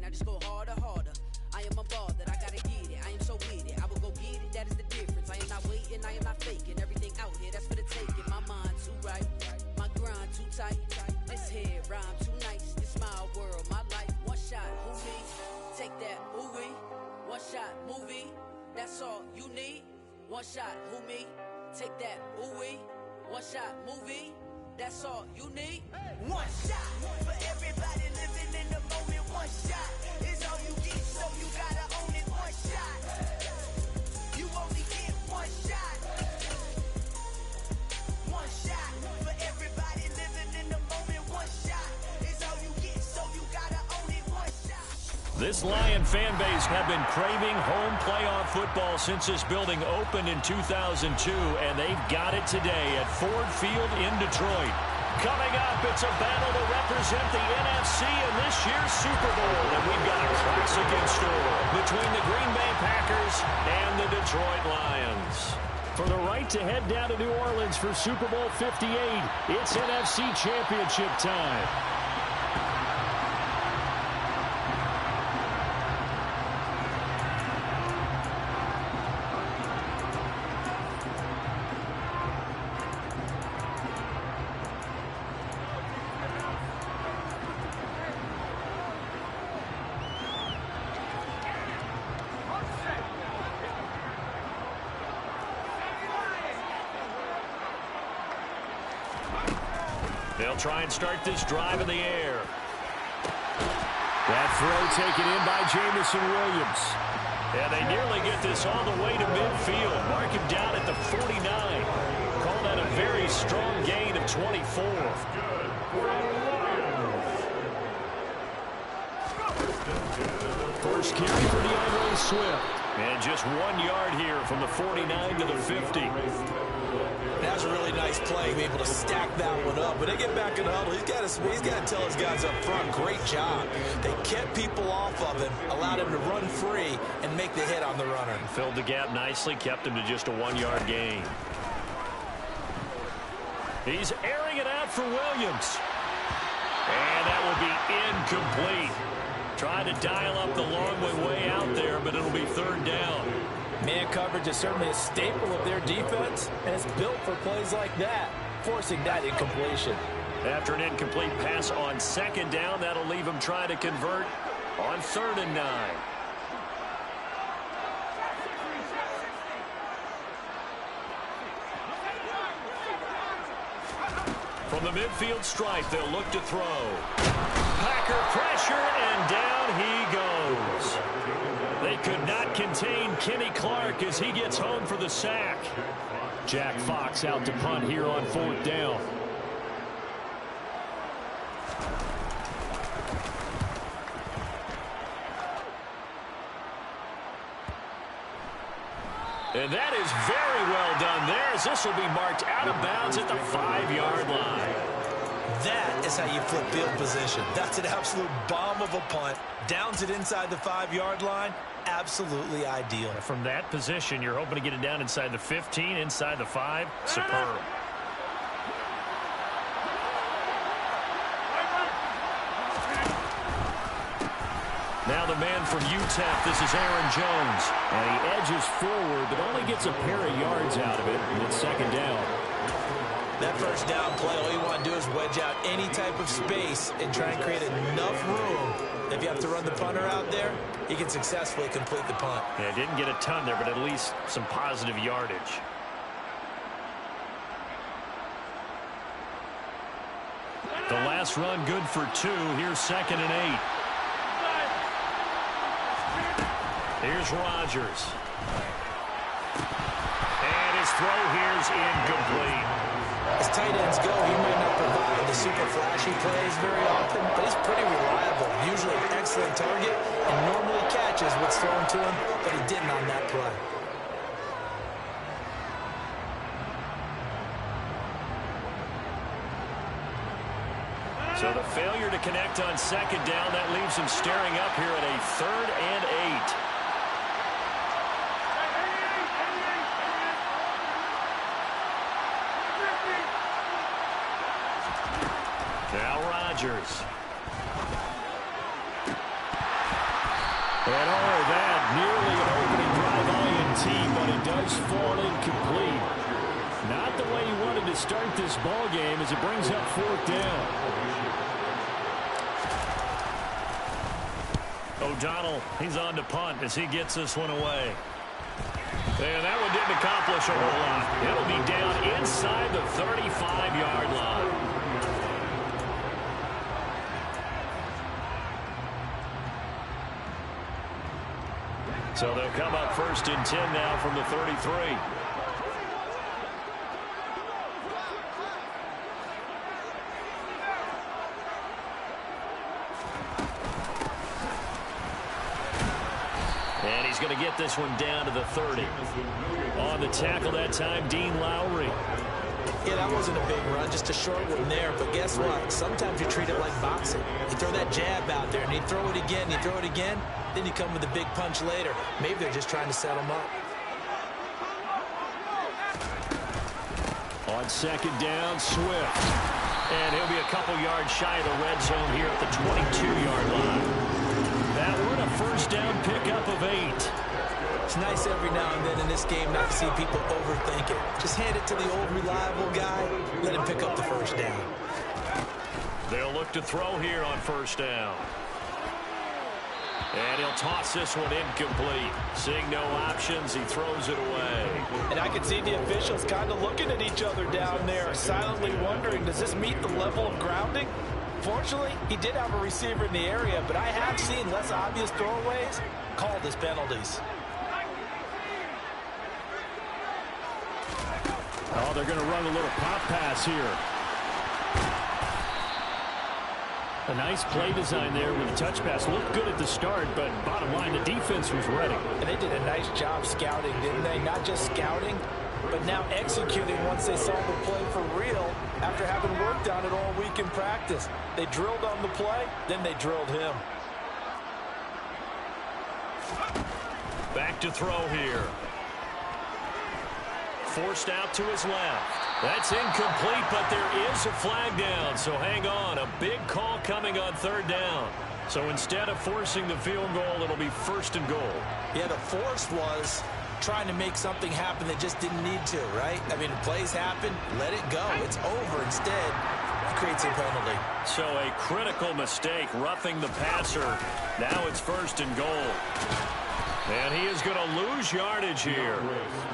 I just go harder, harder. I am unbothered, I gotta get it. I am so with it, I will go get it, that is the difference. I am not waiting, I am not faking. Everything out here, that's for the taking. My mind too right, my grind too tight. This head rhyme too nice. It's my world, my life. One shot, who me? Take that, ooh-wee. One shot, movie. That's all you need. One shot, who me? Take that, ooh-wee. One shot, movie. That's all you need. One shot for everybody living in the moment. One shot is all you get, so you gotta own it. One shot, you only get one shot. One shot for everybody living in the moment. One shot is all you get, so you gotta own it. One shot. This Lion fan base have been craving home playoff football since this building opened in 2002, and they've got it today at Ford Field in Detroit. Coming up, it's a battle to represent the NFC in this year's Super Bowl, and we've got a classic in store between the Green Bay Packers and the Detroit Lions. For the right to head down to New Orleans for Super Bowl 58, it's NFC Championship time. They'll try and start this drive in the air. That throw taken in by Jameson Williams. And they nearly get this all the way to midfield. Mark him down at the 49. Call that a very strong gain of 24. First carry for DeAndre Swift. And just 1 yard here from the 49 to the 50. That's a really nice play, be able to stack that one up. When they get back in the huddle, he's got to tell his guys up front, great job. They kept people off of him, allowed him to run free, and make the hit on the runner. Filled the gap nicely, kept him to just a 1 yard gain. He's airing it out for Williams. And that will be incomplete. Trying to dial up the long way out there, but it'll be third down. Man coverage is certainly a staple of their defense, and it's built for plays like that, forcing that incompletion. After an incomplete pass on second down, that'll leave him trying to convert on 3rd and 9. From the midfield stripe, they'll look to throw. Packer pressure, and down he goes. They could not contain Kenny Clark as he gets home for the sack. Jack Fox out to punt here on 4th down. And that is very well done there, as this will be marked out of bounds at the 5-yard line. That is how you flip field position. That's an absolute bomb of a punt. Downs it inside the 5-yard line. Absolutely ideal. From that position, you're hoping to get it down inside the 15, inside the 5. Superb. Now the man from UTEP, this is Aaron Jones. And he edges forward, but only gets a pair of yards out of it, and it's 2nd down. That first down play, all you want to do is wedge out any type of space and try and create enough room. If you have to run the punter out there, he can successfully complete the punt. Yeah, didn't get a ton there, but at least some positive yardage. The last run good for 2. Here's 2nd and 8. Here's Rodgers. And his throw here's incomplete. As tight ends go, he might not provide the super flashy plays very often, but he's pretty reliable. Usually an excellent target and normally catches what's thrown to him, but he didn't on that play. So the failure to connect on 2nd down, that leaves him staring up here at a 3rd and 8. Now Rodgers. And all of that, nearly an opening drive INT, but it does fall incomplete. Not the way he wanted to start this ball game as it brings up 4th down. O'Donnell, he's on to punt as he gets this one away. And that one didn't accomplish a whole lot. It'll be down inside the 35-yard line. So they'll come up 1st and 10 now from the 33. And he's going to get this one down to the 30. On the tackle that time, Dean Lowry. Yeah, that wasn't a big run, just a short one there. But guess what? Sometimes you treat it like boxing. You throw that jab out there, and you throw it again, then you come with a big punch later. Maybe they're just trying to set him up. On 2nd down, Swift. And he'll be a couple yards shy of the red zone here at the 22-yard line. That one, a 1st down pickup of 8. It's nice every now and then in this game not to see people overthink it. Just hand it to the old reliable guy. Let him pick up the 1st down. They'll look to throw here on 1st down. And he'll toss this one incomplete. Seeing no options, he throws it away. And I can see the officials kind of looking at each other down there, silently wondering, does this meet the level of grounding? Fortunately, he did have a receiver in the area, but I have seen less obvious throwaways called as penalties. Oh, they're going to run a little pop pass here. A nice play design there with a touch pass. Looked good at the start, but bottom line, the defense was ready. And they did a nice job scouting, didn't they? Not just scouting, but now executing once they saw the play for real after having worked on it all week in practice. They drilled on the play, then they drilled him. Back to throw here. Forced out to his left. That's incomplete, but there is a flag down, so hang on. A big call coming on 3rd down. So instead of forcing the field goal, it'll be 1st and goal. Yeah, the force was trying to make something happen that just didn't need to, right? I mean, plays happen, let it go. It's over. Instead, it creates a penalty. So a critical mistake, roughing the passer. Now it's 1st and goal. And he is going to lose yardage here.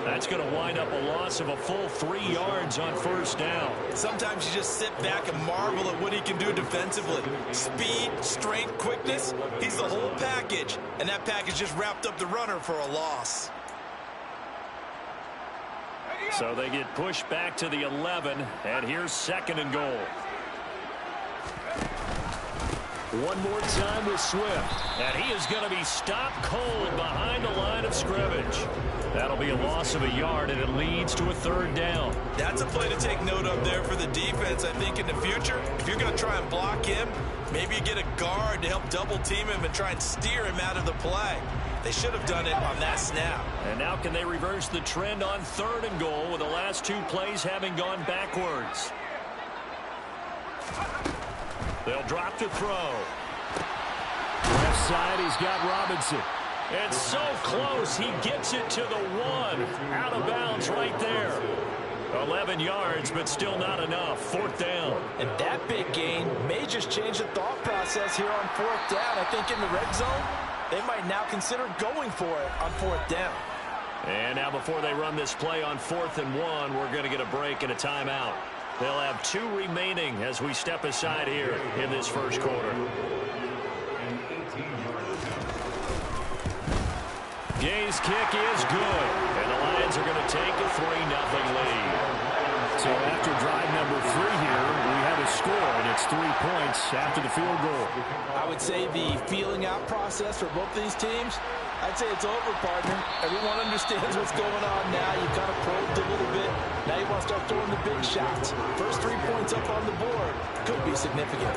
That's going to wind up a loss of a full 3 yards on 1st down. Sometimes you just sit back and marvel at what he can do defensively. Speed, strength, quickness, he's the whole package. And that package just wrapped up the runner for a loss. So they get pushed back to the 11, and here's 2nd and goal. One more time with Swift, and he is going to be stopped cold behind the line of scrimmage. That'll be a loss of a yard, and it leads to a 3rd down. That's a play to take note of there for the defense, I think, in the future. If you're going to try and block him, maybe you get a guard to help double team him and try and steer him out of the play. They should have done it on that snap. And now can they reverse the trend on 3rd and goal with the last 2 plays having gone backwards? They'll drop to throw. Left side, he's got Robinson. It's so close, he gets it to the 1. Out of bounds right there. 11 yards, but still not enough. 4th down. And that big gain may just change the thought process here on 4th down. I think in the red zone, they might now consider going for it on 4th down. And now before they run this play on 4th and 1, we're going to get a break and a timeout. They'll have 2 remaining as we step aside here in this 1st quarter. Gay's kick is good, and the Lions are going to take a 3-0 lead. So after drive number 3 here, we have a score, and it's 3 points after the field goal. I would say the feeling out process for both these teams, I'd say it's over, partner. Everyone understands what's going on now. You kind of probed a little bit. Now you want to start throwing the big shots. First 3 points up on the board could be significant.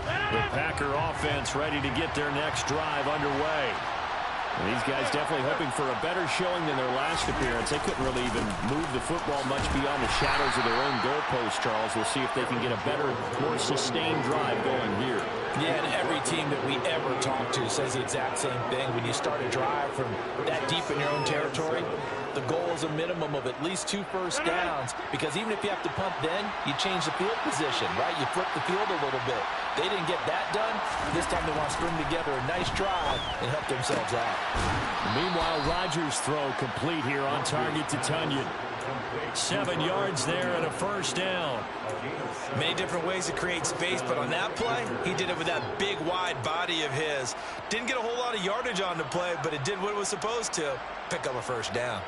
The Packer offense ready to get their next drive underway. And these guys definitely hoping for a better showing than their last appearance. They couldn't really even move the football much beyond the shadows of their own goalpost, Charles. We'll see if they can get a better, more sustained drive going here. Yeah, and every team that we ever talk to says the exact same thing. When you start a drive from that deep in your own territory, the goal is a minimum of at least 2 first downs, because even if you have to punt then, you change the field position, right? You flip the field a little bit. They didn't get that done. This time they want to string together a nice drive and help themselves out. Meanwhile, Rodgers' throw complete here on target to Tonyan. 7 yards there and a first down. Many different ways to create space, but on that play, he did it with that big, wide body of his. Didn't get a whole lot of yardage on the play, but it did what it was supposed to, pick up a first down.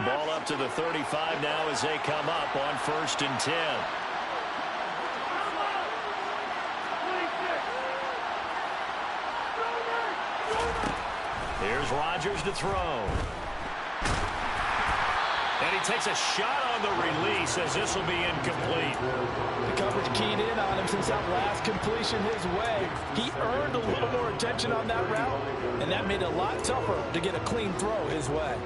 Ball up to the 35 now as they come up on 1st and 10. Here's Rodgers to throw. And he takes a shot on the release as this will be incomplete. The coverage keyed in on him since that last completion his way. He earned a little more attention on that route, and that made it a lot tougher to get a clean throw his way.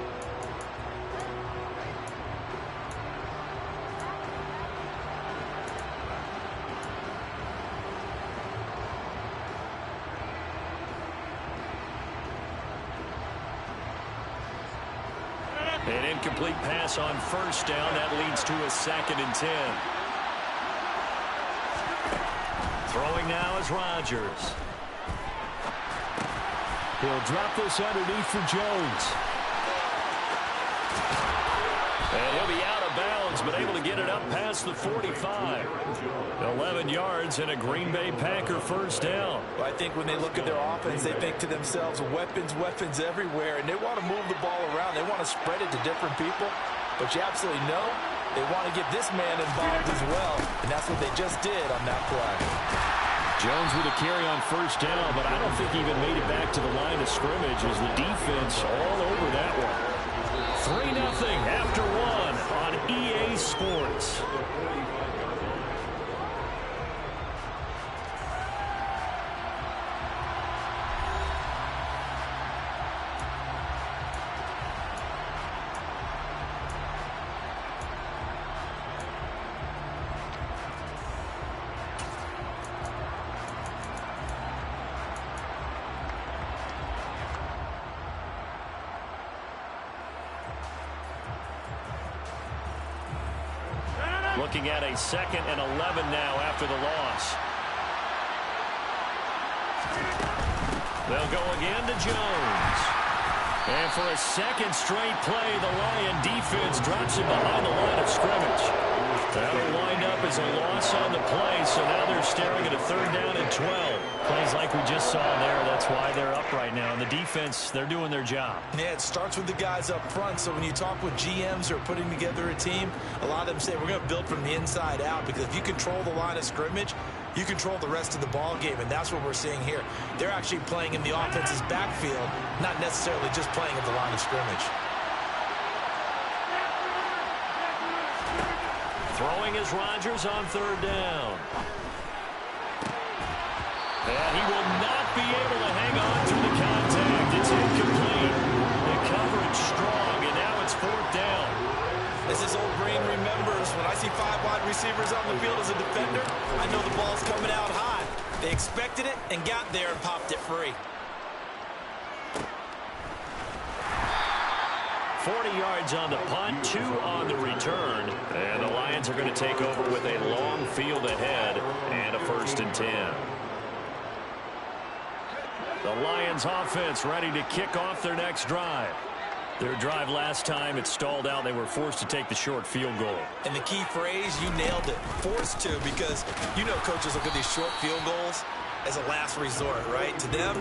An incomplete pass on 1st down. That leads to a 2nd and 10. Throwing now is Rodgers. He'll drop this underneath for Jones. And he'll be out of bounds, but able to get it up past the 45. 11 yards and a Green Bay Packer first down. Well, I think when they look at their offense, they think to themselves, weapons, weapons everywhere, and they want to move the ball around. They want to spread it to different people, but you absolutely know they want to get this man involved as well, and that's what they just did on that play. Jones with a carry on 1st down, but I don't think he even made it back to the line of scrimmage as the defense all over that one. 3-0 after 1 on EA Sports. Looking at a 2nd and 11 now after the loss. They'll go again to Jones. And for a 2nd straight play, the Lion defense drops him behind the line of scrimmage. That'll wind up as a loss on the play, so now they're staring at a 3rd down and 12. Plays like we just saw there, that's why they're up right now. And the defense, they're doing their job. Yeah, it starts with the guys up front, so when you talk with GMs who are putting together a team, a lot of them say we're going to build from the inside out, because if you control the line of scrimmage, you control the rest of the ball game, and that's what we're seeing here. They're actually playing in the offense's backfield, not necessarily just playing at the line of scrimmage. Throwing is Rodgers on 3rd down. And he will not be able to hang on through the contact. It's incomplete. The coverage strong, and now it's 4th down. As this old brain remembers, when I see 5 wide receivers on the field as a defender, I know the ball's coming out high. They expected it and got there and popped it free. 40 yards on the punt, 2 on the return. And the Lions are going to take over with a long field ahead and a 1st and 10. The Lions offense ready to kick off their next drive. Their drive last time, it stalled out. They were forced to take the short field goal. And the key phrase, you nailed it, forced to, because you know coaches look at these short field goals as a last resort, right? To them,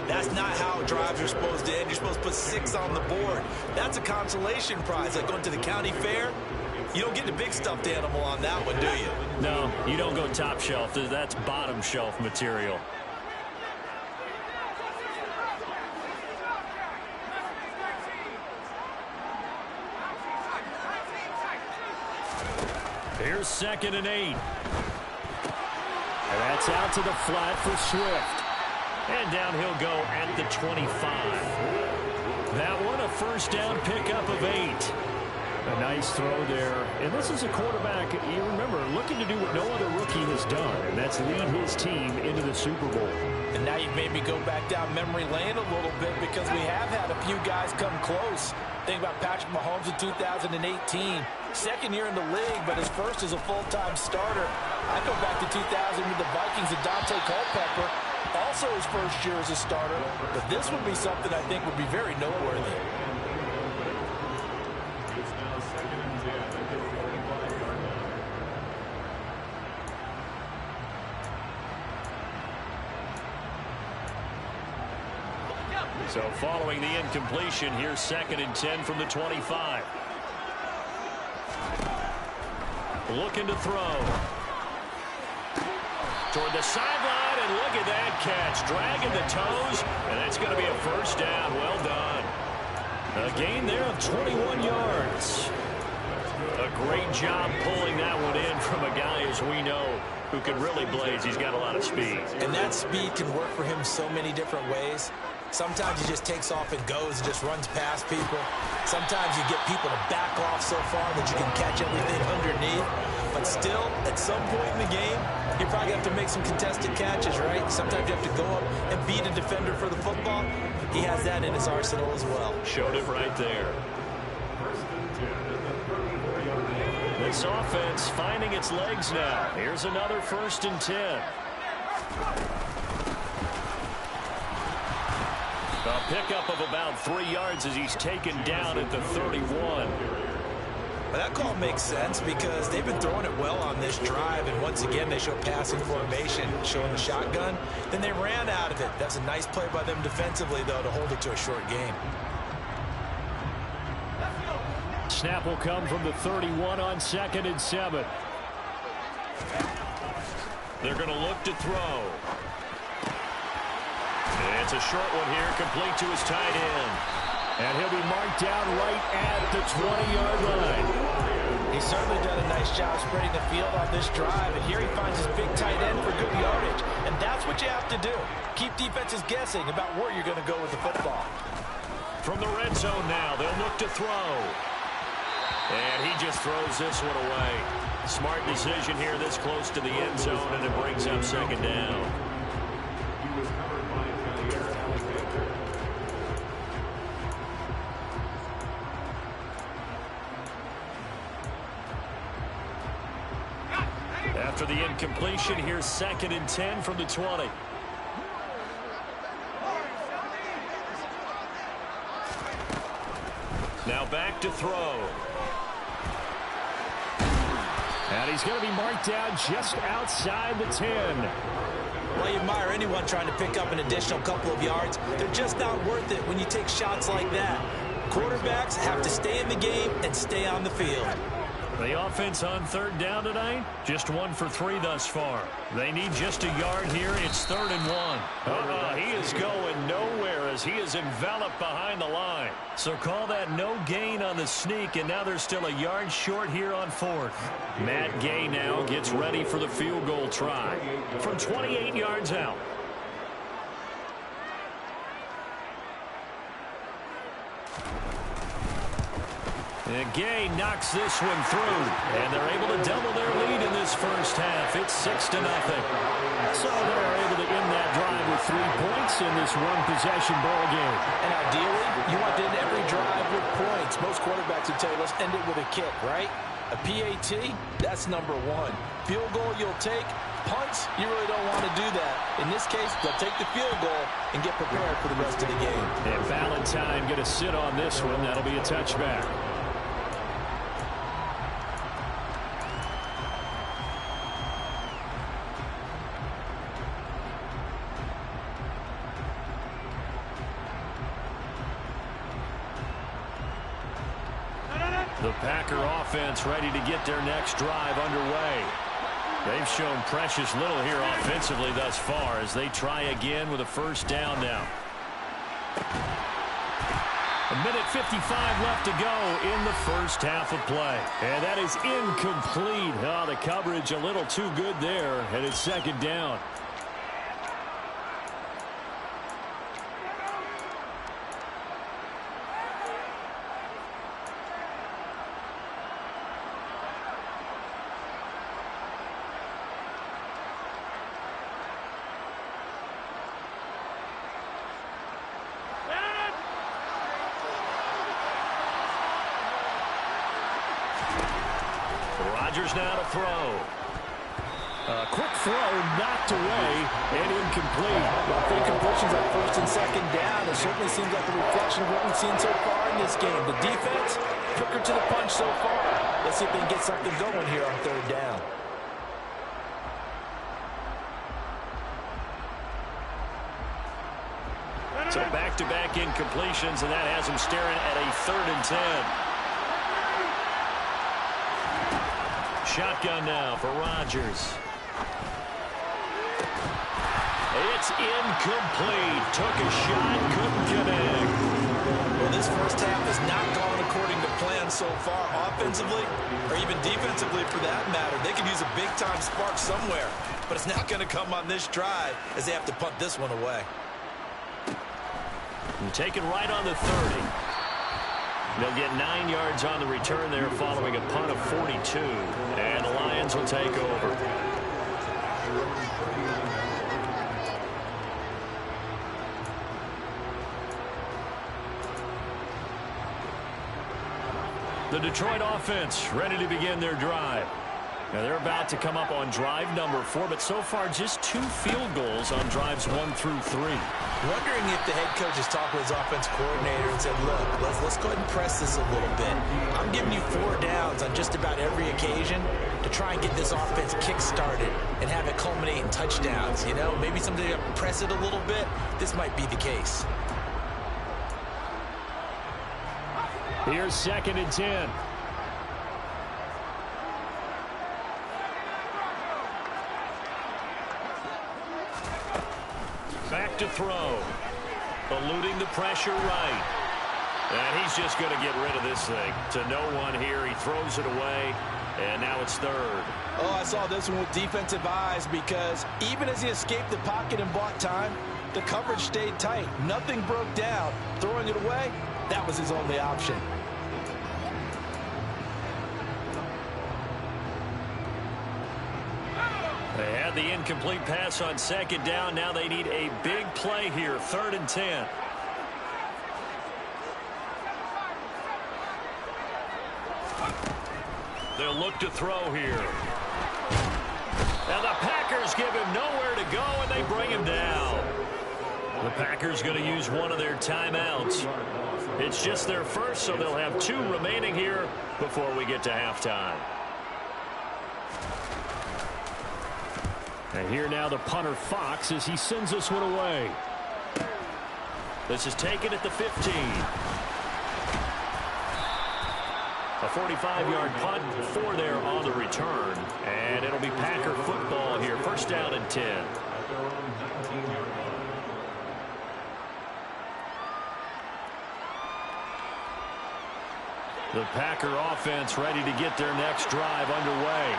that's not how drives are supposed to end. You're supposed to put 6 on the board. That's a consolation prize. Like going to the county fair, you don't get the big stuffed animal on that one, do you? No, you don't go top shelf. That's bottom shelf material. Here's 2nd and 8. And that's out to the flat for Swift. And down he'll go at the 25. That one a first down pickup of 8. A nice throw there. And this is a quarterback, you remember, looking to do what no other rookie has done, and that's lead his team into the Super Bowl. And now you've made me go back down memory lane a little bit because we have had a few guys come close. Think about Patrick Mahomes in 2018. Second year in the league, but his first as a full-time starter. I go back to 2000 with the Vikings and Dante Culpepper. Also his first year as a starter. But this would be something I think would be very noteworthy. So following the incompletion, here's 2nd and 10 from the 25. Looking to throw. Toward the sideline, and look at that catch. Dragging the toes, and that's going to be a first down. Well done. A gain there of 21 yards. A great job pulling that one in from a guy, as we know, who can really blaze. He's got a lot of speed. And that speed can work for him so many different ways. Sometimes he just takes off and goes and just runs past people. Sometimes you get people to back off so far that you can catch everything underneath. But still, at some point in the game, you probably have to make some contested catches, right? Sometimes you have to go up and beat a defender for the football. He has that in his arsenal as well. Showed it right there. This offense finding its legs now. Here's another 1st and 10. A pickup of about 3 yards as he's taken down at the 31. But that call makes sense because they've been throwing it well on this drive, and once again they show passing formation, showing the shotgun. Then they ran out of it. That's a nice play by them defensively, though, to hold it to a short game. Snap will come from the 31 on 2nd and 7. They're going to look to throw. It's a short one here, complete to his tight end. And he'll be marked down right at the 20-yard line. He's certainly done a nice job spreading the field on this drive, and here he finds his big tight end for good yardage. And that's what you have to do. Keep defenses guessing about where you're going to go with the football. From the red zone now, they'll look to throw. And he just throws this one away. Smart decision here this close to the end zone, and it brings up 2nd down. After the incompletion, here's 2nd and 10 from the 20. Now back to throw. And he's going to be marked down just outside the 10. Well, you admire anyone trying to pick up an additional couple of yards. They're just not worth it when you take shots like that. Quarterbacks have to stay in the game and stay on the field. The offense on 3rd down tonight, just 1 for 3 thus far. They need just a yard here. It's 3rd and 1. He is going nowhere as he is enveloped behind the line. So call that no gain on the sneak, and now they're still a yard short here on 4th. Matt Gay now gets ready for the field goal try from 28 yards out. And Gay knocks this one through, and they're able to double their lead in this first half. It's 6-0. So they're able to end that drive with 3 points in this one-possession ball game. And ideally, you want to end every drive with points. Most quarterbacks would tell you, let's end it with a kick, right? A PAT, that's number 1. Field goal you'll take. Punts, you really don't want to do that. In this case, they'll take the field goal and get prepared for the rest of the game. And Valentine going to sit on this one. That'll be a touchback. The Packer offense ready to get their next drive underway. They've shown precious little here offensively thus far as they try again with a first down now. 1:55 left to go in the first half of play. And that is incomplete. Oh, the coverage a little too good there, and it's 2nd down. Rodgers now to throw. Quick throw, knocked away, and incomplete. Well, three completions on first and second down. It certainly seems like a reflection of what we've seen so far in this game. The defense, quicker to the punch so far. Let's see if they can get something going here on third down. So back-to-back incompletions, and that has him staring at a 3rd and 10. Shotgun now for Rodgers. It's incomplete. Took a shot, couldn't connect. Well, this first half has not gone according to plan so far, offensively or even defensively for that matter. They could use a big-time spark somewhere, but it's not going to come on this drive as they have to punt this one away. And take it right on the 30. They'll get 9 yards on the return there following a punt of 42. And the Lions will take over. The Detroit offense ready to begin their drive. Now they're about to come up on drive number 4, but so far just 2 field goals on drives 1 through 3. Wondering if the head coach has talked with his offense coordinator and said, look, let's go ahead and press this a little bit. I'm giving you 4 downs on just about every occasion to try and get this offense kick-started and have it culminate in touchdowns. You know, maybe somebody to press it a little bit. This might be the case. Here's 2nd and 10. Back to throw. Eluding the pressure right. And he's just going to get rid of this thing. To no one here. He throws it away. And now it's 3rd. Oh, I saw this one with defensive eyes because even as he escaped the pocket and bought time, the coverage stayed tight. Nothing broke down. Throwing it away, that was his only option. They had the incomplete pass on 2nd down. Now they need a big play here. 3rd and 10. They'll look to throw here. Now the Packers give him nowhere to go, and they bring him down. The Packers going to use one of their timeouts. It's just their first, so they'll have 2 remaining here before we get to halftime. And here now the punter Fox as he sends this one away. This is taken at the 15. A 45-yard punt, 4 there on the return. And it'll be Packer football here. 1st down and 10. The Packer offense ready to get their next drive underway.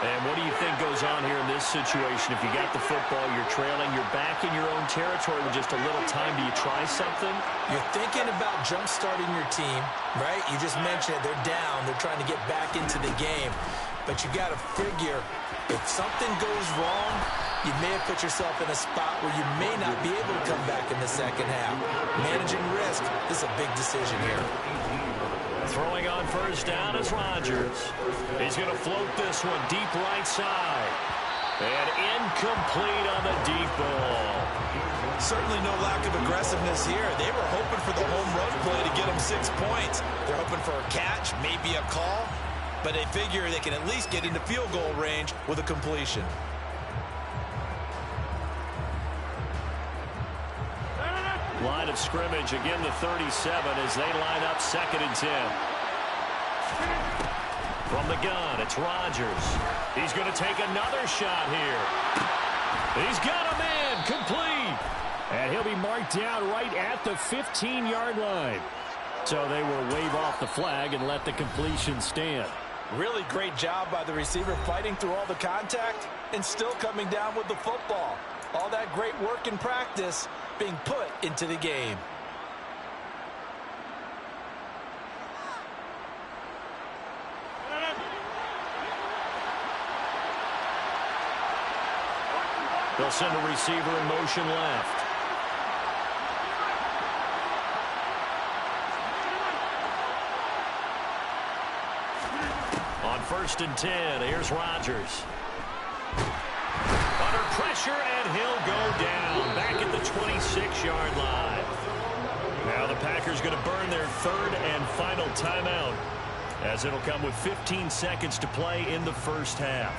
And what do you think goes on here in this situation? If you got the football, you're trailing, you're back in your own territory with just a little time. Do you try something? You're thinking about jump-starting your team, right? You just mentioned it. They're down. They're trying to get back into the game. But you got to figure if something goes wrong, you may have put yourself in a spot where you may not be able to come back in the second half. Managing risk, this is a big decision here. Throwing on 1st down is Rodgers. He's going to float this one deep right side. And incomplete on the deep ball. Certainly no lack of aggressiveness here. They were hoping for the home run play to get them 6 points. They're hoping for a catch, maybe a call. But they figure they can at least get into field goal range with a completion. Line of scrimmage, again the 37 as they line up 2nd and 10. From the gun, it's Rodgers. He's going to take another shot here. He's got a man, complete. And he'll be marked down right at the 15-yard line. So they will wave off the flag and let the completion stand. Really great job by the receiver fighting through all the contact and still coming down with the football. All that great work in practice being put into the game. They'll send a receiver in motion left. On 1st and 10. Here's Rodgers. Under pressure, and he'll go down back at the 26-yard line. Now the Packers going to burn their 3rd and final timeout, as it'll come with 15 seconds to play in the first half.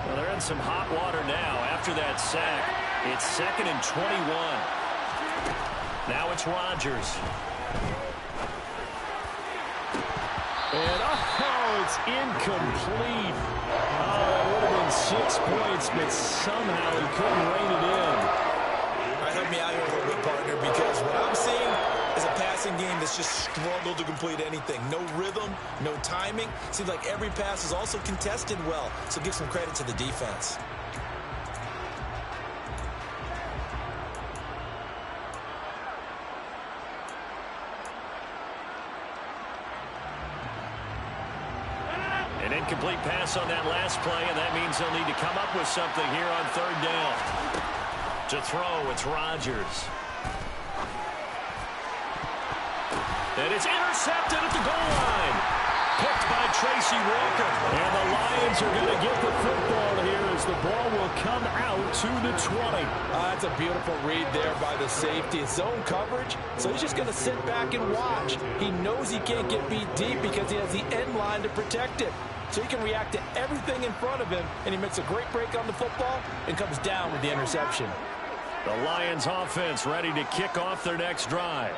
Well, they're in some hot water now after that sack. It's 2nd and 21. Now it's Rodgers. And, it's incomplete. Oh, that would have been 6 points, but somehow he couldn't rein it in. All right, help me out here a little bit, partner, because what I'm seeing is a passing game that's just struggled to complete anything. No rhythm, no timing. Seems like every pass is also contested well, so give some credit to the defense. An incomplete pass on that last play, and that means they'll need to come up with something here on 3rd down. To throw, it's Rodgers. And it's intercepted at the goal line. Picked by Tracy Walker. And the Lions are going to get the football here as the ball will come out to the 20. That's a beautiful read there by the safety. It's zone coverage, so he's just going to sit back and watch. He knows he can't get beat deep because he has the end line to protect it. So he can react to everything in front of him, and he makes a great break on the football and comes down with the interception. The Lions offense ready to kick off their next drive.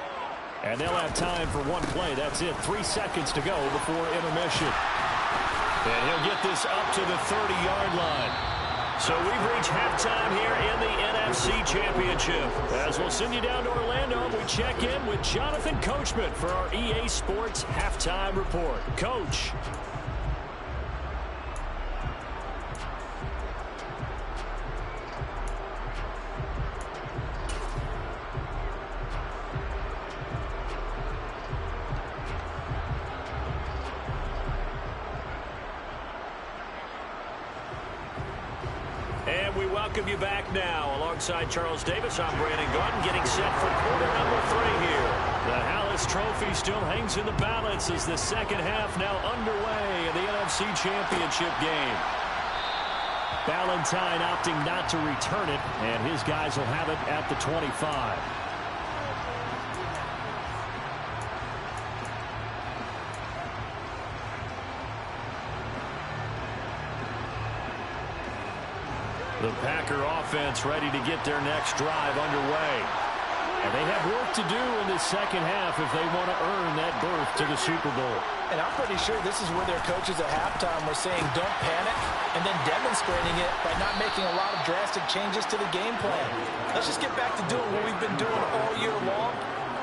And they'll have time for one play. That's it. 3 seconds to go before intermission. And he'll get this up to the 30-yard line. So we've reached halftime here in the NFC Championship. As we'll send you down to Orlando, we check in with Jonathan Coachman for our EA Sports Halftime Report. Coach. And we welcome you back now. Alongside Charles Davis, I'm Brandon Gaudin, getting set for quarter number 3 here. The Hallis Trophy still hangs in the balance as the second half now underway in the NFC Championship game. Valentine opting not to return it, and his guys will have it at the 25. The Packer offense ready to get their next drive underway. And they have work to do in the second half if they want to earn that berth to the Super Bowl. And I'm pretty sure this is where their coaches at halftime were saying don't panic, and then demonstrating it by not making a lot of drastic changes to the game plan. Let's just get back to doing what we've been doing all year long.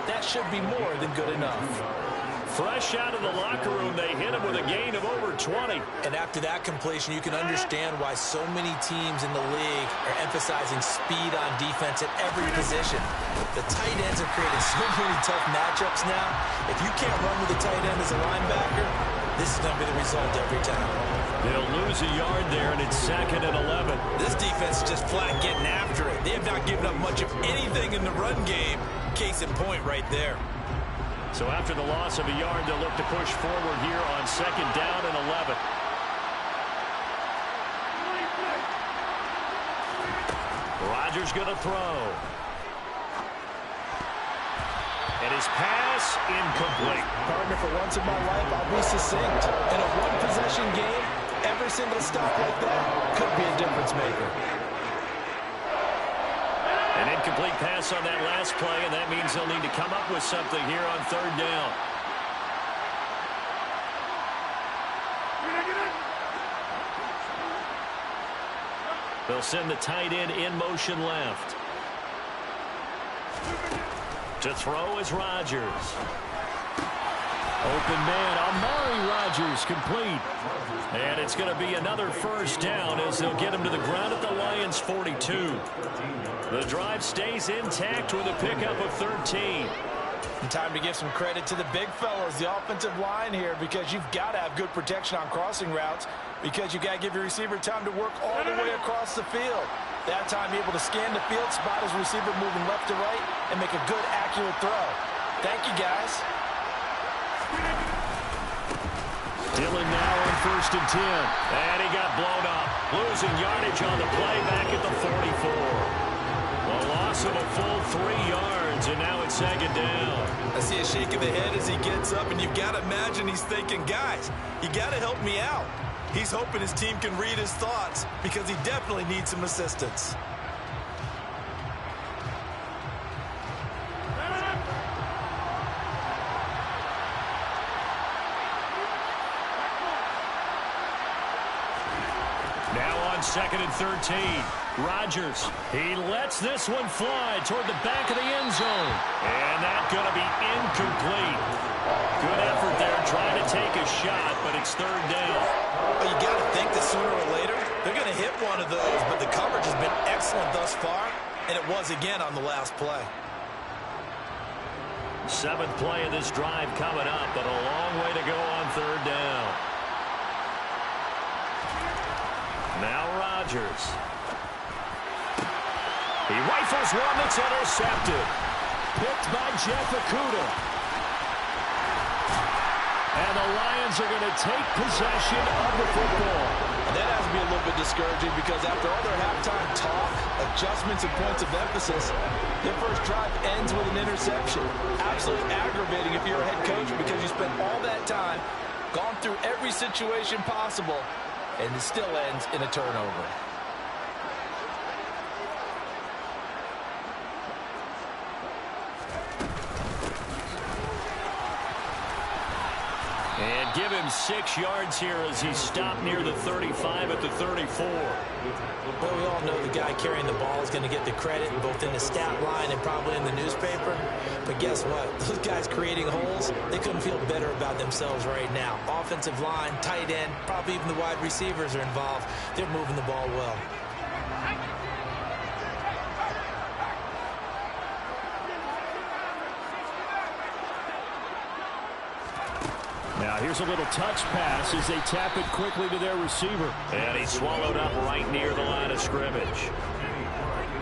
That should be more than good enough. Fresh out of the locker room, they hit him with a gain of over 20. And after that completion, you can understand why so many teams in the league are emphasizing speed on defense at every position. The tight ends have created so many tough matchups now. If you can't run with a tight end as a linebacker, this is going to be the result every time. They'll lose a yard there, and it's 2nd and 11. This defense is just flat getting after it. They have not given up much of anything in the run game. Case in point right there. So after the loss of a yard, they'll look to push forward here on 2nd down and 11. Rodgers going to throw. And his pass incomplete. Partner, for once in my life, I'll be succinct. In a one-possession game, every single stop like that could be a difference maker. An incomplete pass on that last play, and that means they'll need to come up with something here on 3rd down. They'll send the tight end in motion left. To throw is Rodgers. Open man, Amari Rodgers, complete. And it's going to be another first down as they'll get him to the ground at the Lions' 42. The drive stays intact with a pickup of 13. And time to give some credit to the big fellows, the offensive line here, because you've got to have good protection on crossing routes, because you've got to give your receiver time to work all the way across the field. That time able to scan the field, spot his receiver moving left to right, and make a good, accurate throw. Thank you, guys. Dillon now on 1st and 10. And he got blown up. Losing yardage on the play back at the 44. A loss of a full 3 yards, and now it's 2nd down. I see a shake of the head as he gets up, and you've got to imagine he's thinking, guys, you got to help me out. He's hoping his team can read his thoughts because he definitely needs some assistance. Now on 2nd and 13. Rodgers, he lets this one fly toward the back of the end zone. And that's going to be incomplete. Good effort there trying to take a shot, but it's 3rd down. Well, you got to think that sooner or later they're going to hit one of those, but the coverage has been excellent thus far, and it was again on the last play. 7th play of this drive coming up, but a long way to go on 3rd down. Now Rodgers. He rifles one that's intercepted. Picked by Jeff Okudah. And the Lions are going to take possession of the football. And that has to be a little bit discouraging because after all their halftime talk, adjustments and points of emphasis, their first drive ends with an interception. Absolutely aggravating if you're a head coach because you spent all that time, gone through every situation possible, and it still ends in a turnover. And give him 6 yards here as he stopped near the 35 at the 34. Well, we all know the guy carrying the ball is going to get the credit both in the stat line and probably in the newspaper. But guess what? Those guys creating holes, they couldn't feel better about themselves right now. Offensive line, tight end, probably even the wide receivers are involved. They're moving the ball well. Now here's a little touch pass as they tap it quickly to their receiver. And he's swallowed up right near the line of scrimmage.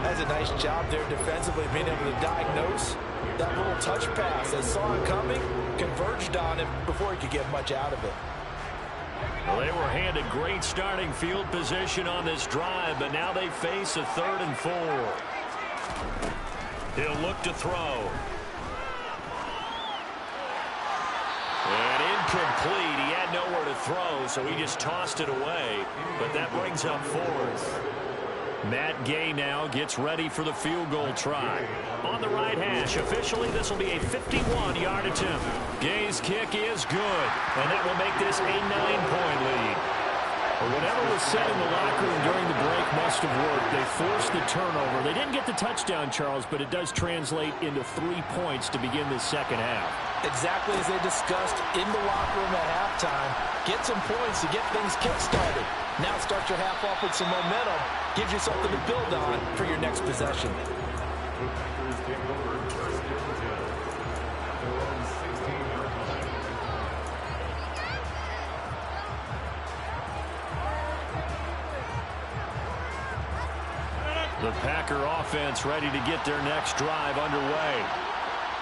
That's a nice job there defensively, being able to diagnose that little touch pass. They saw it coming, converged on him before he could get much out of it. Well, they were handed great starting field position on this drive, but now they face a 3rd and 4. He'll look to throw. And incomplete. He had nowhere to throw, so he just tossed it away. But that brings up 4th. Matt Gay now gets ready for the field goal try. On the right hash, officially this will be a 51-yard attempt. Gay's kick is good, and that will make this a 9-point lead. Well, whatever was said in the locker room during the break must have worked. They forced the turnover. They didn't get the touchdown, Charles, but it does translate into 3 points to begin the second half. Exactly as they discussed in the locker room at halftime. Get some points to get things kick-started. Now start your half off with some momentum. Gives you something to build on for your next possession. The Packer offense ready to get their next drive underway.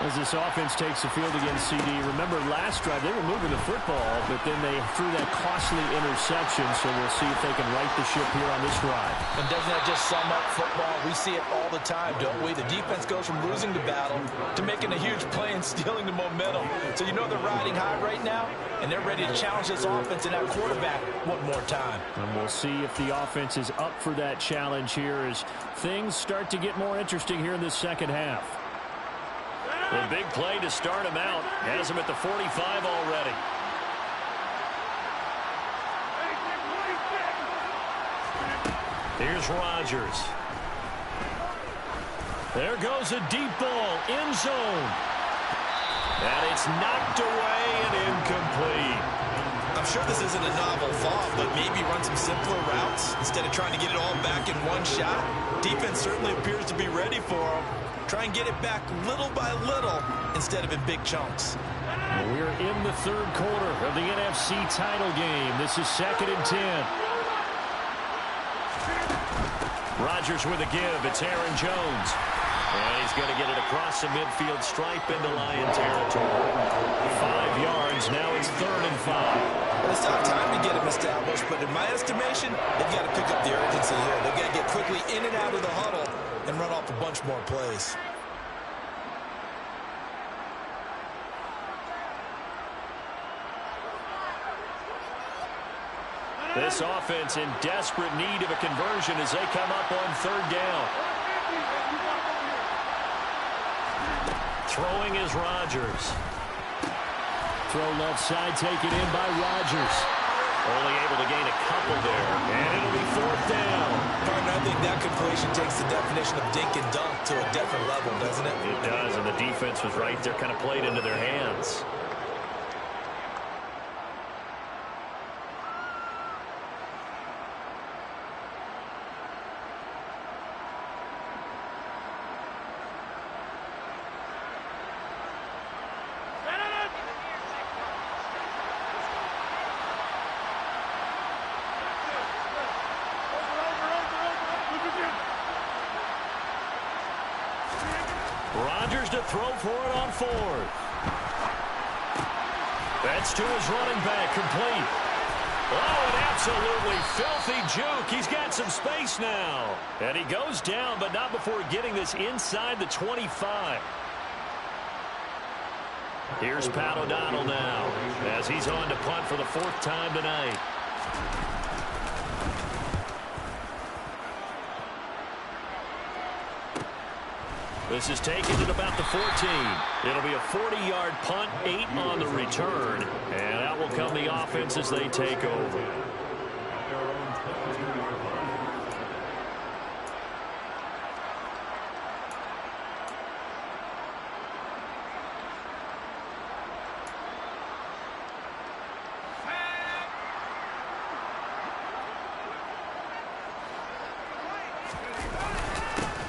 As this offense takes the field against CD, remember last drive they were moving the football, but then they threw that costly interception, so we'll see if they can right the ship here on this drive. And doesn't that just sum up football? We see it all the time, don't we? The defense goes from losing the battle to making a huge play and stealing the momentum. So you know they're riding high right now, and they're ready to challenge this offense and that quarterback one more time. And we'll see if the offense is up for that challenge here as things start to get more interesting here in the second half. The big play to start him out. Has him at the 45 already. Here's Rodgers. There goes a deep ball. End zone. And it's knocked away and incomplete. I'm sure this isn't a novel thought, but maybe run some simpler routes instead of trying to get it all back in one shot. Defense certainly appears to be ready for him. Try and get it back little by little instead of in big chunks. We're in the 3rd quarter of the NFC title game. This is 2nd and 10. Rodgers with a give. It's Aaron Jones. And he's going to get it across the midfield stripe into Lion territory. 5 yards. Now it's 3rd and 5. Well, it's not time to get him established, but in my estimation, they've got to pick up the urgency here. They've got to get quickly in and out of the huddle and run off a bunch more plays. This offense in desperate need of a conversion as they come up on 3rd down. Throwing is Rodgers. Throw left side taken in by Rodgers. Only able to gain a couple there, and it'll be 4th down. Partner, I think that completion takes the definition of dink and dunk to a different level, doesn't it? It does, and the defense was right there, kind of played into their hands. Rodgers to throw for it on 4th. That's to his running back, complete. Oh, an absolutely filthy juke. He's got some space now. And he goes down, but not before getting this inside the 25. Here's Pat O'Donnell now as he's on to punt for the 4th time tonight. This is taken at about the 14. It'll be a 40-yard punt, 8 on the return. And out will come the offense as they take over.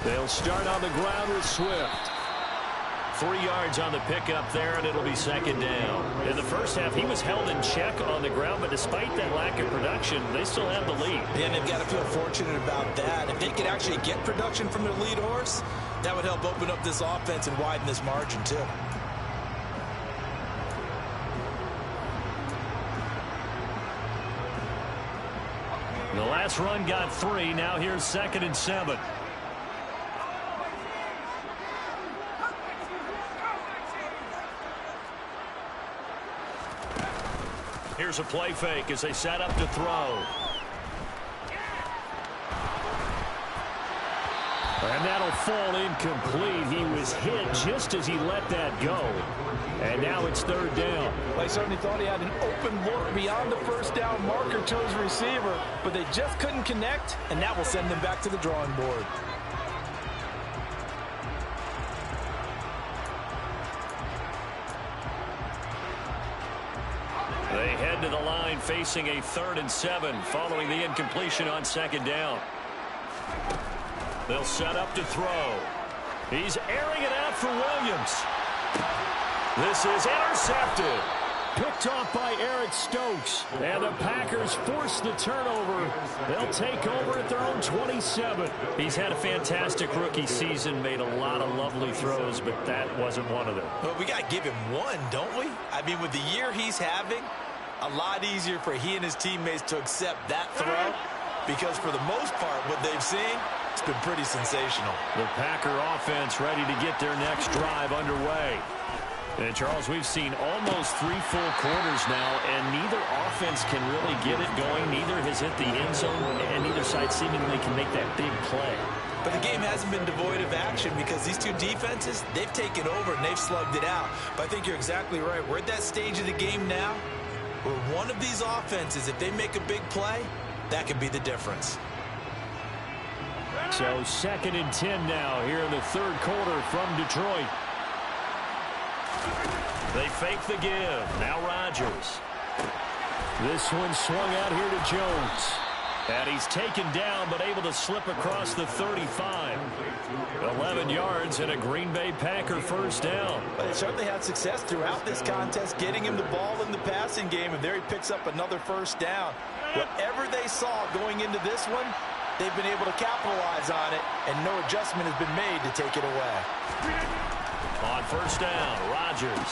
They'll start on the ground with Swift. 3 yards on the pickup there, and it'll be 2nd down. In the first half, he was held in check on the ground, but despite that lack of production, they still have the lead. And they've got to feel fortunate about that. If they could actually get production from their lead horse, that would help open up this offense and widen this margin, too. The last run got 3. Now here's 2nd and 7. Here's a play fake as they set up to throw. And that'll fall incomplete. He was hit just as he let that go. And now it's 3rd down. They certainly thought he had an open look beyond the 1st down marker to his receiver, but they just couldn't connect, and that will send them back to the drawing board. They head to the line facing a 3rd and 7 following the incompletion on 2nd down. They'll set up to throw. He's airing it out for Williams. This is intercepted. Picked off by Eric Stokes. And the Packers force the turnover. They'll take over at their own 27. He's had a fantastic rookie season, made a lot of lovely throws, but that wasn't one of them. Well, we got to give him one, don't we? I mean, with the year he's having, a lot easier for he and his teammates to accept that throw, because for the most part, what they've seen, it's been pretty sensational. The Packer offense ready to get their next drive underway. And, Charles, we've seen almost 3 full quarters now, and neither offense can really get it going. Neither has hit the end zone, and neither side seemingly can make that big play. But the game hasn't been devoid of action because these two defenses, they've taken over and they've slugged it out. But I think you're exactly right. We're at that stage of the game now where one of these offenses, if they make a big play, that could be the difference. So 2nd and 10 now here in the 3rd quarter from Detroit. They fake the give. Now Rodgers. This one swung out here to Jones. And he's taken down but able to slip across the 35. 11 yards and a Green Bay Packer 1st down. But they certainly had success throughout this contest, getting him the ball in the passing game, and there he picks up another 1st down. Whatever they saw going into this one, they've been able to capitalize on it, and no adjustment has been made to take it away. On first down, Rodgers.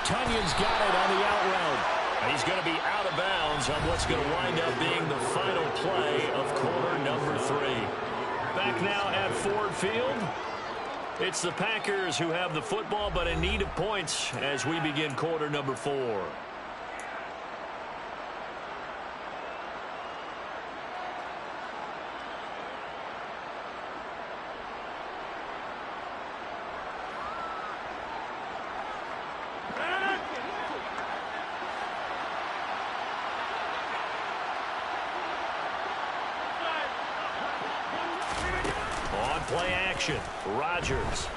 Tunyon's got it on the out route. He's going to be out of bounds on what's going to wind up being the final play of quarter number 3. Back now at Ford Field. It's the Packers who have the football, but in need of points as we begin quarter number 4. Play action. Rodgers.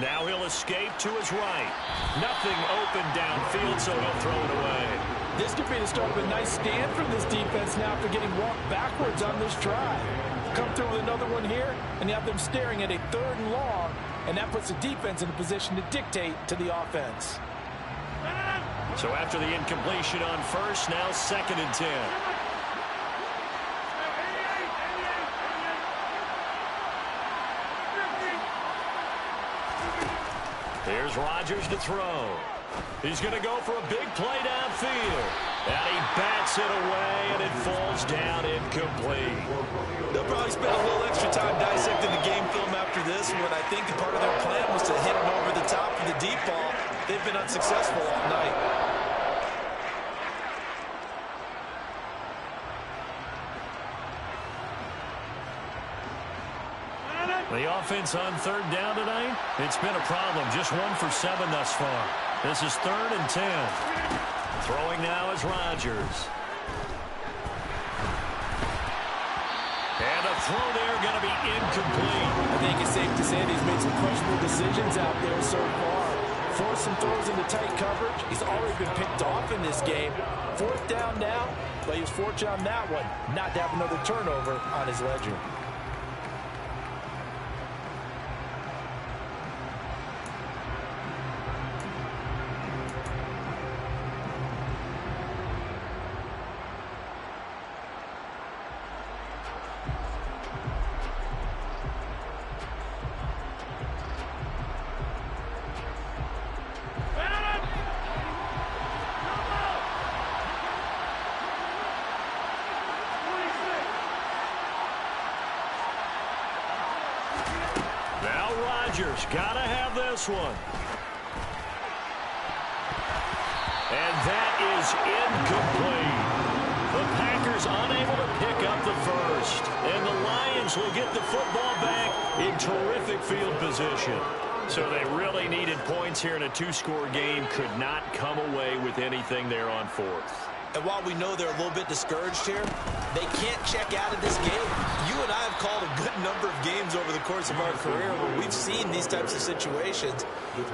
Now he'll escape to his right. Nothing open downfield, so he'll throw it away. This could be the start of a nice stand from this defense now after getting walked backwards on this drive. Come through with another one here, and you have them staring at a 3rd and long, and that puts the defense in a position to dictate to the offense. So after the incompletion on first, now 2nd and 10. Here's Rodgers to throw. He's going to go for a big play downfield. And he bats it away, and it falls down incomplete. They'll probably spend a little extra time dissecting the game film after this one. I think part of their plan was to hit him over the top for the deep ball. They've been unsuccessful all night. The offense on 3rd down tonight, it's been a problem. Just 1 for 7 thus far. This is 3rd and 10. Throwing now is Rodgers. And a throw there going to be incomplete. I think it's safe to say that he's made some questionable decisions out there so far. Forced some throws into tight coverage. He's already been picked off in this game. 4th down now, but he was fortunate on that one not to have another turnover on his ledger. Gotta have this one. And that is incomplete. The Packers unable to pick up the first. And the Lions will get the football back in terrific field position. So they really needed points here in a 2-score game. Could not come away with anything there on 4th. And while we know they're a little bit discouraged here, they can't check out of this game. You and I have called a good number of games over the course of our career where we've seen these types of situations.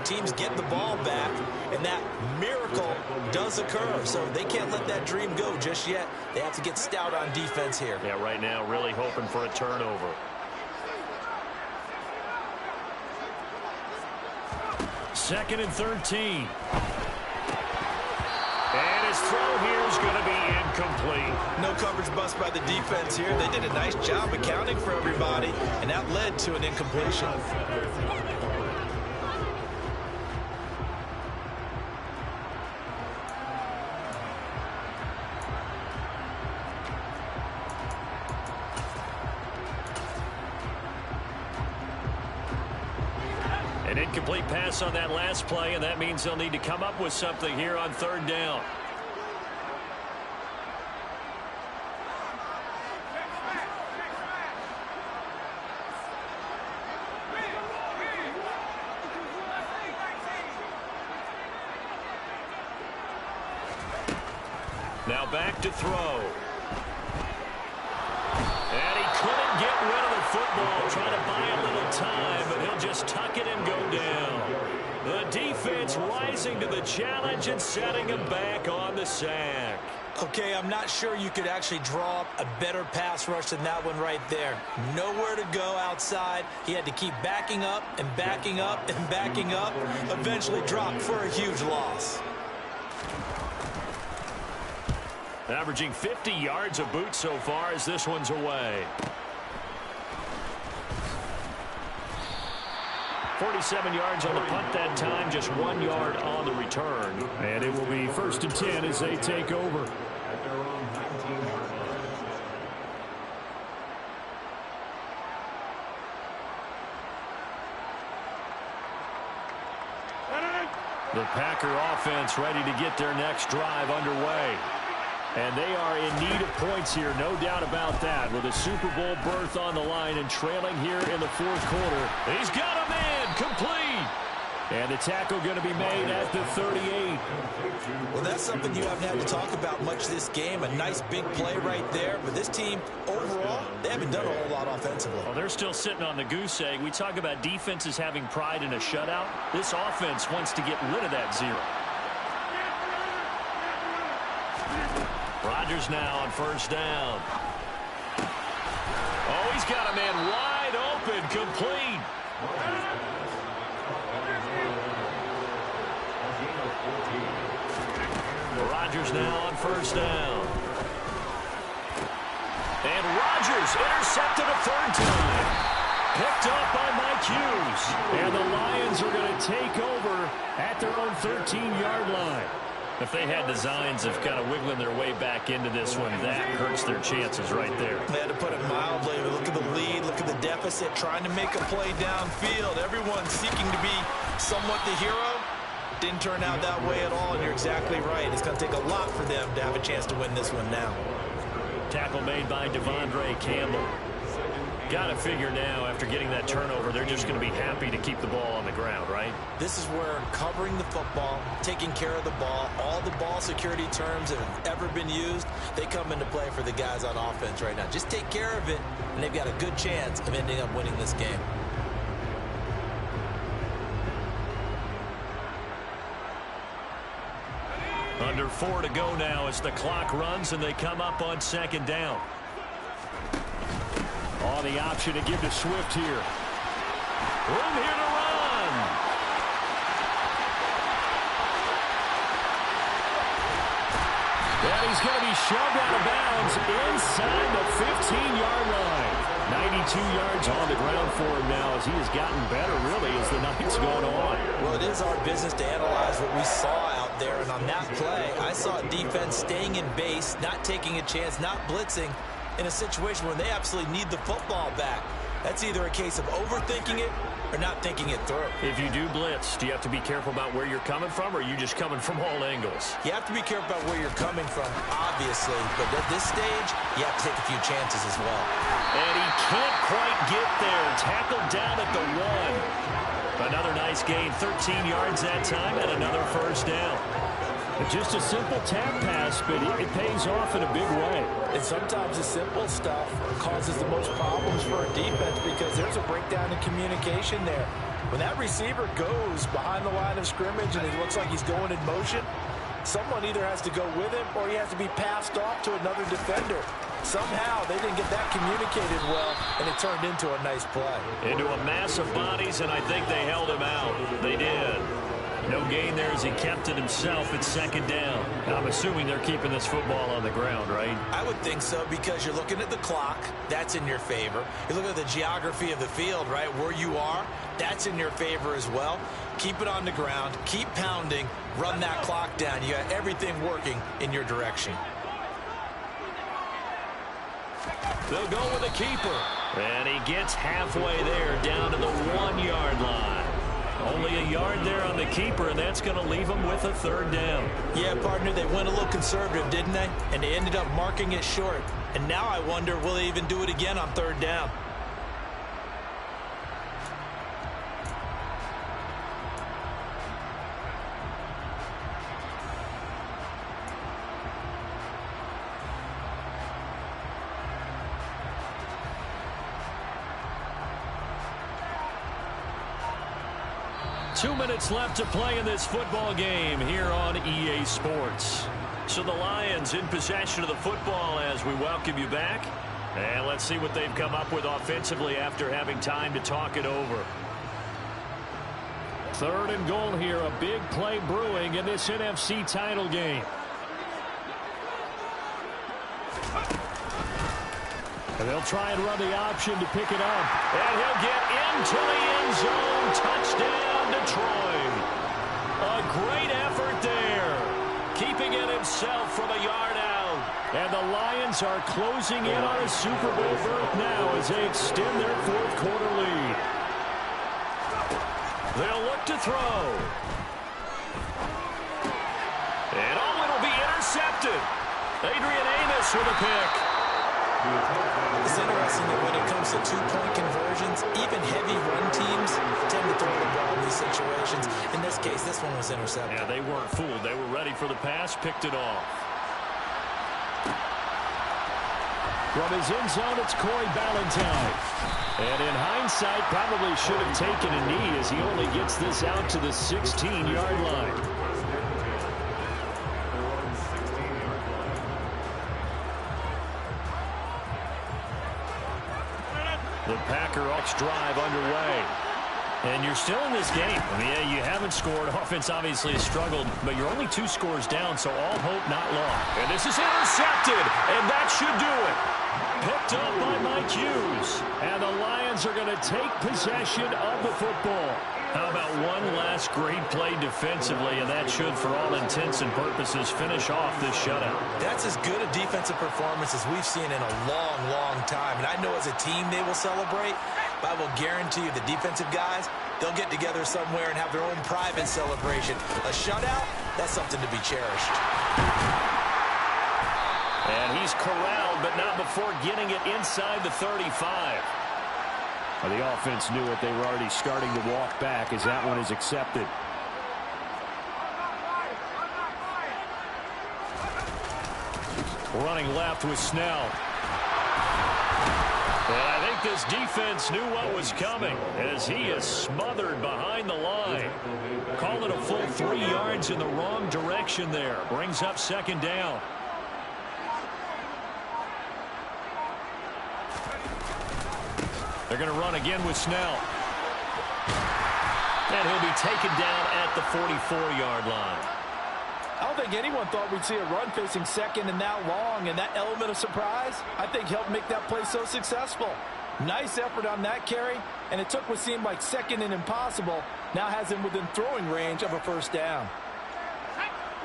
Teams get the ball back, and that miracle does occur. So they can't let that dream go just yet. They have to get stout on defense here. Yeah, right now really hoping for a turnover. 2nd and 13. And his throw here is going to be incomplete. No coverage bust by the defense here. They did a nice job accounting for everybody, and that led to an incompletion. An incomplete pass on that last play, and that means they'll need to come up with something here on 3rd down. Now back to throw. And he couldn't get rid of the football, trying to buy a little time, but he'll just tuck it and go down. The defense rising to the challenge and setting him back on the sack. Okay, I'm not sure you could actually draw up a better pass rush than that one right there. Nowhere to go outside. He had to keep backing up and backing up and backing up. Eventually dropped for a huge loss. Averaging 50 yards a boot so far as this one's away. 47 yards on the punt that time, just 1 yard on the return. And it will be 1st and 10 as they take over. The Packer offense ready to get their next drive underway. And they are in need of points here, no doubt about that. With a Super Bowl berth on the line and trailing here in the 4th quarter. He's got a man, complete. And the tackle going to be made at the 38. Well, that's something you haven't had to talk about much this game. A nice big play right there. But this team, overall, they haven't done a whole lot offensively. Well, they're still sitting on the goose egg. We talk about defenses having pride in a shutout. This offense wants to get rid of that 0. Rodgers now on 1st down. Oh, he's got a man wide open, complete. Rodgers now on 1st down. And Rodgers intercepted a 3rd time. Picked up by Mike Hughes. And the Lions are going to take over at their own 13-yard line. If they had designs of kind of wiggling their way back into this one, that hurts their chances right there. They had to put it mildly. Look at the lead, look at the deficit, trying to make a play downfield. Everyone seeking to be somewhat the hero. Didn't turn out that way at all, and you're exactly right. It's going to take a lot for them to have a chance to win this one now. Tackle made by Devondre Campbell. Got to figure now, after getting that turnover, they're just going to be happy to keep the ball on the ground, right? This is where covering the football, taking care of the ball, all the ball security terms that have ever been used, they come into play for the guys on offense right now. Just take care of it, and they've got a good chance of ending up winning this game. Under 4 to go now as the clock runs and they come up on 2nd down. On the option to give to Swift here. Room here to run. And he's going to be shoved out of bounds inside the 15-yard line. 92 yards on the ground for him now as he has gotten better, really, as the night's going on. Well, it is our business to analyze what we saw out there, and on that play, I saw defense staying in base, not taking a chance, not blitzing, in a situation where they absolutely need the football back. That's either a case of overthinking it or not thinking it through. If you do blitz, do you have to be careful about where you're coming from, or are you just coming from all angles? You have to be careful about where you're coming from, obviously, but at this stage, you have to take a few chances as well. And he can't quite get there. Tackled down at the 1. Another nice gain, 13 yards that time, and another 1st down. Just a simple tap pass, but it pays off in a big way. And sometimes the simple stuff causes the most problems for a defense because there's a breakdown in communication there. When that receiver goes behind the line of scrimmage and it looks like he's going in motion, someone either has to go with him or he has to be passed off to another defender. Somehow they didn't get that communicated well, and it turned into a nice play. Into a mass of bodies, and I think they held him out. They did. No gain there as he kept it himself at 2nd down. I'm assuming they're keeping this football on the ground, right? I would think so because you're looking at the clock. That's in your favor. You look at the geography of the field, right, where you are. That's in your favor as well. Keep it on the ground. Keep pounding. Run that clock down. You got everything working in your direction. They'll go with a keeper. And he gets halfway there down to the 1-yard line. Only a yard there on the keeper, and that's going to leave them with a 3rd down. Yeah, partner, they went a little conservative, didn't they? And they ended up marking it short. And now I wonder, will they even do it again on 3rd down? Two minutes left to play in this football game here on EA Sports. So the Lions in possession of the football as we welcome you back. And let's see what they've come up with offensively after having time to talk it over. 3rd and goal here. A big play brewing in this NFC title game. And they'll try and run the option to pick it up. And he'll get into the end zone. Touchdown, Detroit. A great effort there. Keeping it himself from a yard out. And the Lions are closing in on a Super Bowl berth now as they extend their fourth quarter lead. They'll look to throw. And it'll be intercepted. Adrian Amos with a pick. It's interesting that when it comes to two-point conversions, even heavy run teams tend to throw the ball in these situations. In this case, this one was intercepted. Yeah, they weren't fooled. They were ready for the pass, picked it off. From his end zone, it's Corey Ballantyne. And in hindsight, probably should have taken a knee as he only gets this out to the 16-yard line. The Packer-Hawks drive underway. And you're still in this game. I mean, yeah, you haven't scored. Offense obviously has struggled, but you're only 2 scores down, so all hope not lost. And this is intercepted, and that should do it. Picked up by Mike Hughes. And the Lions are going to take possession of the football. How about one last great play defensively, and that should, for all intents and purposes, finish off this shutout. That's as good a defensive performance as we've seen in a long, long time. And I know as a team they will celebrate, but I will guarantee you the defensive guys, they'll get together somewhere and have their own private celebration. A shutout, that's something to be cherished. And he's corralled, but not before getting it inside the 35. Well, the offense knew it. They were already starting to walk back as that one is accepted. Running left with Snell. And I think this defense knew what was coming as he is smothered behind the line. Called it a full 3 yards in the wrong direction there. Brings up second down. They're going to run again with Snell. And he'll be taken down at the 44-yard line. I don't think anyone thought we'd see a run facing second and that long, and that element of surprise, I think, helped make that play so successful. Nice effort on that carry, and it took what seemed like second and impossible, now has him within throwing range of a first down.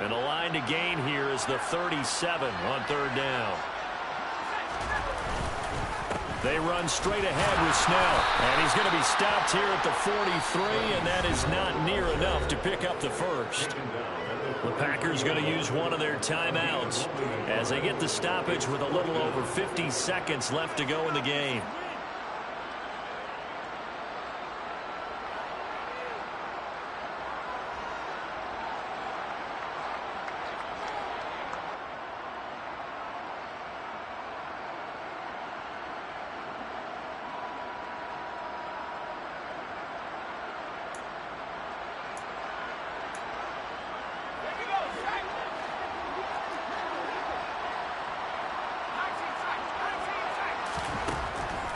And the line to gain here is the 37 on third down. They run straight ahead with Snell. And he's going to be stopped here at the 43, and that is not near enough to pick up the first. The Packers going to use one of their timeouts as they get the stoppage with a little over 50 seconds left to go in the game.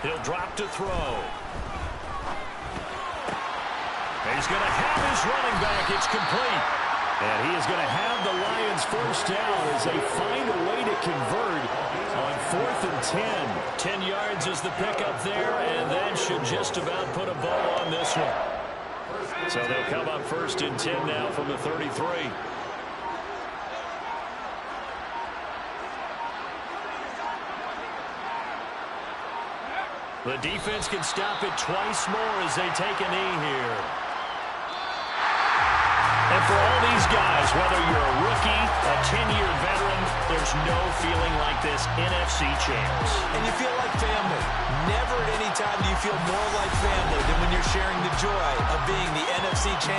He'll drop to throw. And he's going to have his running back. It's complete. And he is going to have the Lions first down as they find a way to convert on 4th and 10. 10 yards is the pickup there, and that should just about put a bow on this one. So they'll come up 1st and 10 now from the 33. The defense can stop it twice more as they take a knee here. And for all these guys, whether you're a rookie, a 10-year veteran, there's no feeling like this NFC champs. And you feel like family. Never at any time do you feel more like family than when you're sharing the joy of being the NFC champs.